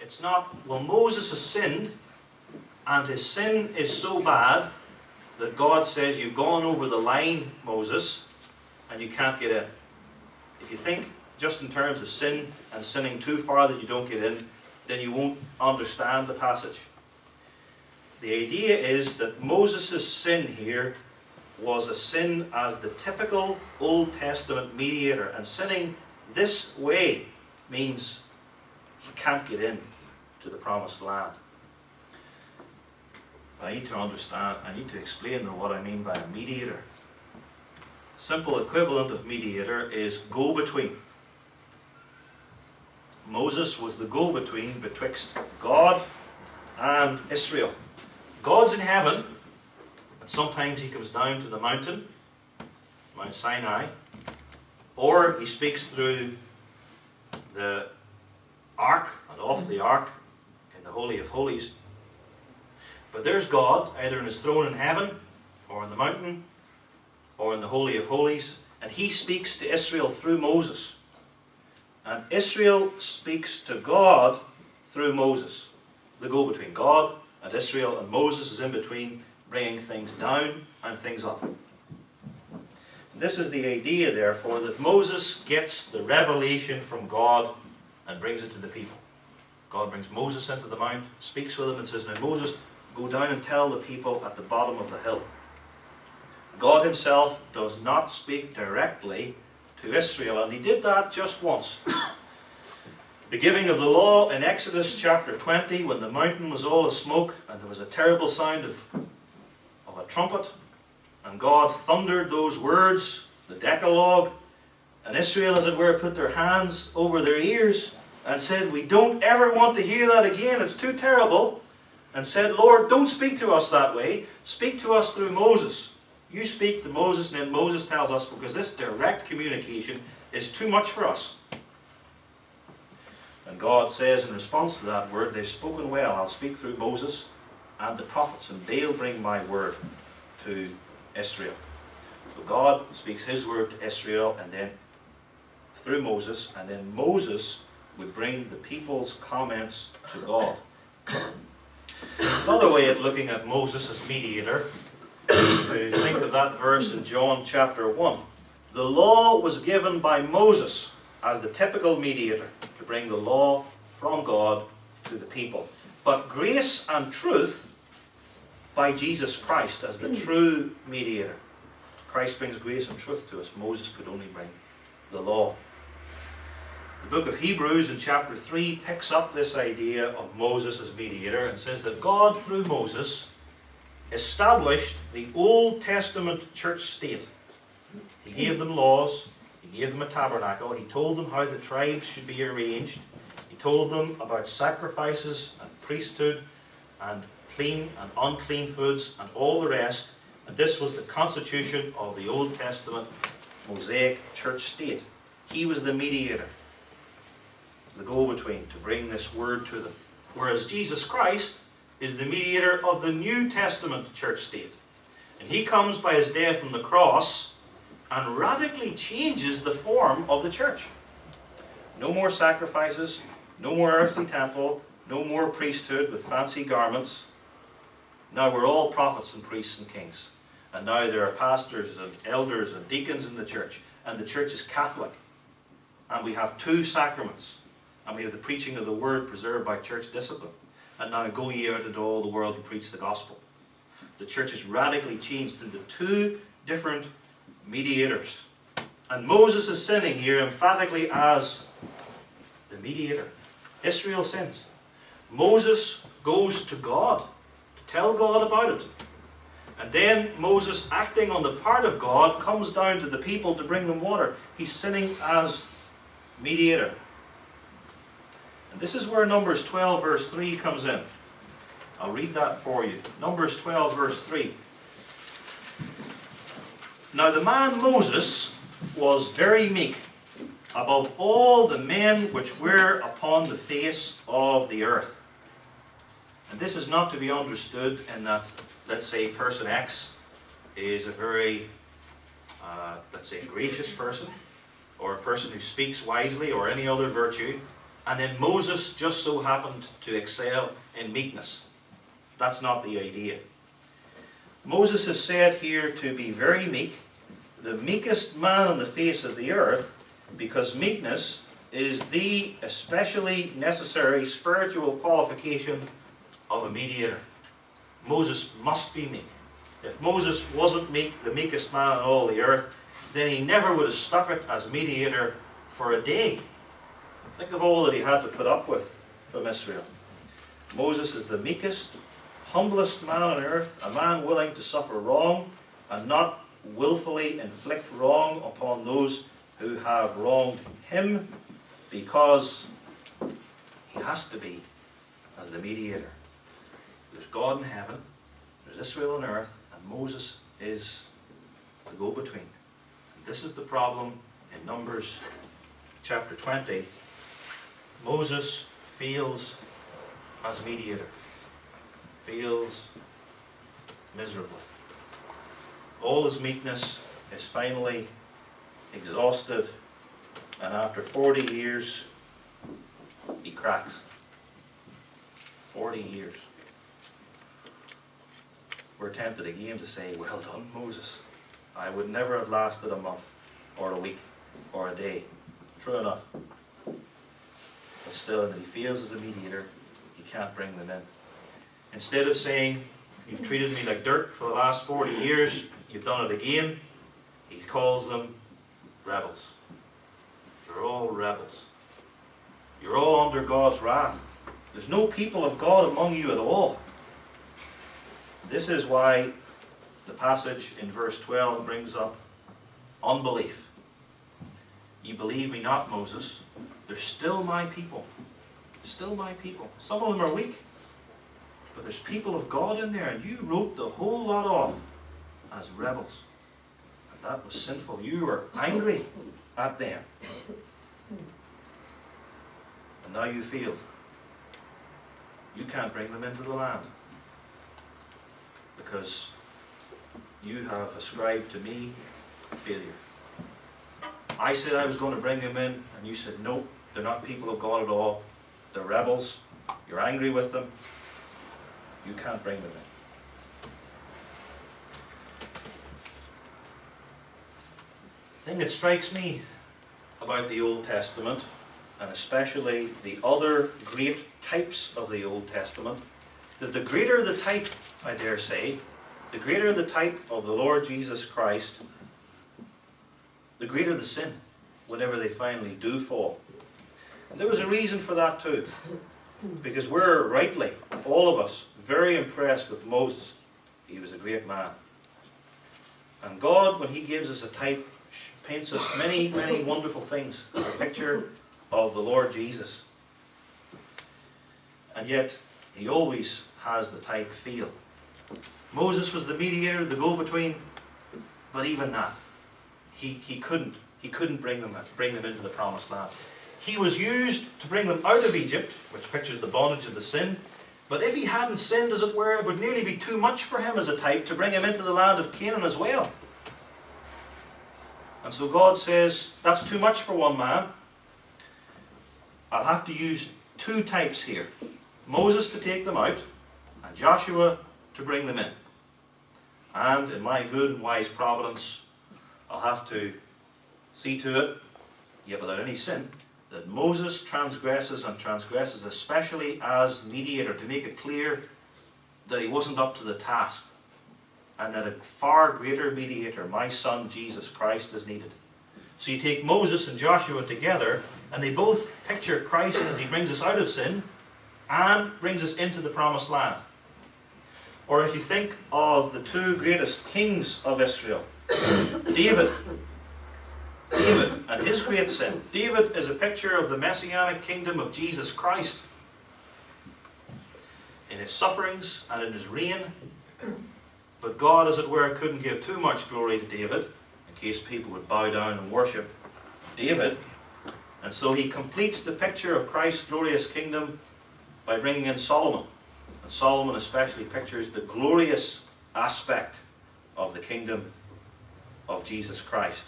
It's not, well, Moses has sinned, and his sin is so bad that God says, you've gone over the line, Moses, and you can't get in. If you think just in terms of sin and sinning too far that you don't get in, then you won't understand the passage. The idea is that Moses' sin here was a sin as the typical Old Testament mediator, and sinning this way means he can't get in to the promised land. I need to understand, I need to explain what I mean by a mediator. Simple equivalent of mediator is go-between. Moses was the go-between betwixt God and Israel. God's in heaven, and sometimes he comes down to the mountain, Mount Sinai, or he speaks through the ark and off the ark in the Holy of Holies. But there's God, either in his throne in heaven, or on the mountain, or in the Holy of Holies, and he speaks to Israel through Moses. And Israel speaks to God through Moses, the go-between. God and Israel, and Moses is in between, bringing things down and things up. And this is the idea, therefore, that Moses gets the revelation from God and brings it to the people. God brings Moses into the mount, speaks with him, and says, now Moses, go down and tell the people at the bottom of the hill. God himself does not speak directly to Israel, and he did that just once. The giving of the law in Exodus chapter 20, when the mountain was all of smoke and there was a terrible sound of a trumpet, and God thundered those words, the Decalogue, and Israel, as it were, put their hands over their ears and said, we don't ever want to hear that again, it's too terrible, and said, Lord, don't speak to us that way, speak to us through Moses. You speak to Moses, and then Moses tells us, because this direct communication is too much for us. And God says in response to that word, they've spoken well, I'll speak through Moses and the prophets, and they'll bring my word to Israel. So God speaks his word to Israel, and then through Moses, and then Moses would bring the people's comments to God. Another way of looking at Moses as mediator is to think of that verse in John chapter 1. The law was given by Moses as the typical mediator to bring the law from God to the people. But grace and truth by Jesus Christ as the true mediator. Christ brings grace and truth to us. Moses could only bring the law. The book of Hebrews in chapter 3 picks up this idea of Moses as mediator and says that God, through Moses, established the Old Testament church state. He gave them laws, he gave them a tabernacle, he told them how the tribes should be arranged, he told them about sacrifices and priesthood and clean and unclean foods and all the rest, and this was the constitution of the Old Testament Mosaic church state. He was the mediator, the go-between, to bring this word to them. Whereas Jesus Christ is the mediator of the New Testament church state. And he comes by his death on the cross and radically changes the form of the church. No more sacrifices, no more earthly temple, no more priesthood with fancy garments. Now we're all prophets and priests and kings. And now there are pastors and elders and deacons in the church. And the church is Catholic. And we have 2 sacraments. And we have the preaching of the word preserved by church discipline. And now go ye out into all the world and preach the gospel. The church is radically changed into 2 different mediators. And Moses is sinning here emphatically as the mediator. Israel sins. Moses goes to God to tell God about it. And then Moses, acting on the part of God, comes down to the people to bring them water. He's sinning as mediator. And this is where Numbers 12 verse 3 comes in. I'll read that for you. Numbers 12 verse 3. Now the man Moses was very meek, above all the men which were upon the face of the earth. And this is not to be understood in that, let's say, person X is a very, let's say, gracious person, or a person who speaks wisely, or any other virtue. and then Moses just so happened to excel in meekness. That's not the idea. Moses is said here to be very meek, the meekest man on the face of the earth, because meekness is the especially necessary spiritual qualification of a mediator. Moses must be meek. If Moses wasn't meek, the meekest man on all the earth, then he never would have stuck it as mediator for a day. Think of all that he had to put up with from Israel. Moses is the meekest, humblest man on earth, a man willing to suffer wrong and not willfully inflict wrong upon those who have wronged him, because he has to be as the mediator. There's God in heaven, there's Israel on earth, and Moses is the go-between. This is the problem in Numbers chapter 20. Moses fails as mediator, fails miserably. All his meekness is finally exhausted, and after 40 years, he cracks. 40 years. We're tempted again to say, well done, Moses. I would never have lasted a month, or a week, or a day. True enough. But still, that he fails as a mediator, he can't bring them in. Instead of saying, you've treated me like dirt for the last 40 years, you've done it again, he calls them rebels. You're all rebels. You're all under God's wrath. There's no people of God among you at all. This is why the passage in verse 12 brings up unbelief. You believe me not, Moses. They're still my people. Still my people. Some of them are weak, but there's people of God in there, and you wrote the whole lot off as rebels. And that was sinful. You were angry at them. And now you failed. You can't bring them into the land, because you have ascribed to me failure. I said I was going to bring them in, and you said, nope, they're not people of God at all. They're rebels. You're angry with them. You can't bring them in. The thing that strikes me about the Old Testament, and especially the other great types of the Old Testament, that the greater the type, I dare say, the greater the type of the Lord Jesus Christ, the greater the sin whenever they finally do fall. And there was a reason for that too, because we're rightly, all of us, very impressed with Moses. He was a great man. And God, when he gives us a type, paints us many, many wonderful things. A picture of the Lord Jesus. And yet, he always has the type fail. Moses was the mediator, the go-between, but even that, he couldn't bring them into the promised land. He was used to bring them out of Egypt, which pictures the bondage of the sin. But if he hadn't sinned, as it were, it would nearly be too much for him as a type to bring him into the land of Canaan as well. And so God says, that's too much for one man. I'll have to use two types here. Moses to take them out, and Joshua to bring them in. And in my good and wise providence, I'll have to see to it, yet without any sin, that Moses transgresses, and transgresses especially as mediator, to make it clear that he wasn't up to the task, and that a far greater mediator, my son Jesus Christ, is needed. So you take Moses and Joshua together, and they both picture Christ as he brings us out of sin and brings us into the promised land. Or if you think of the two greatest kings of Israel, David and his great sin. David is a picture of the messianic kingdom of Jesus Christ in his sufferings and in his reign. But God, as it were, couldn't give too much glory to David, in case people would bow down and worship David. And so he completes the picture of Christ's glorious kingdom by bringing in Solomon. And Solomon especially pictures the glorious aspect of the kingdom of Jesus Christ.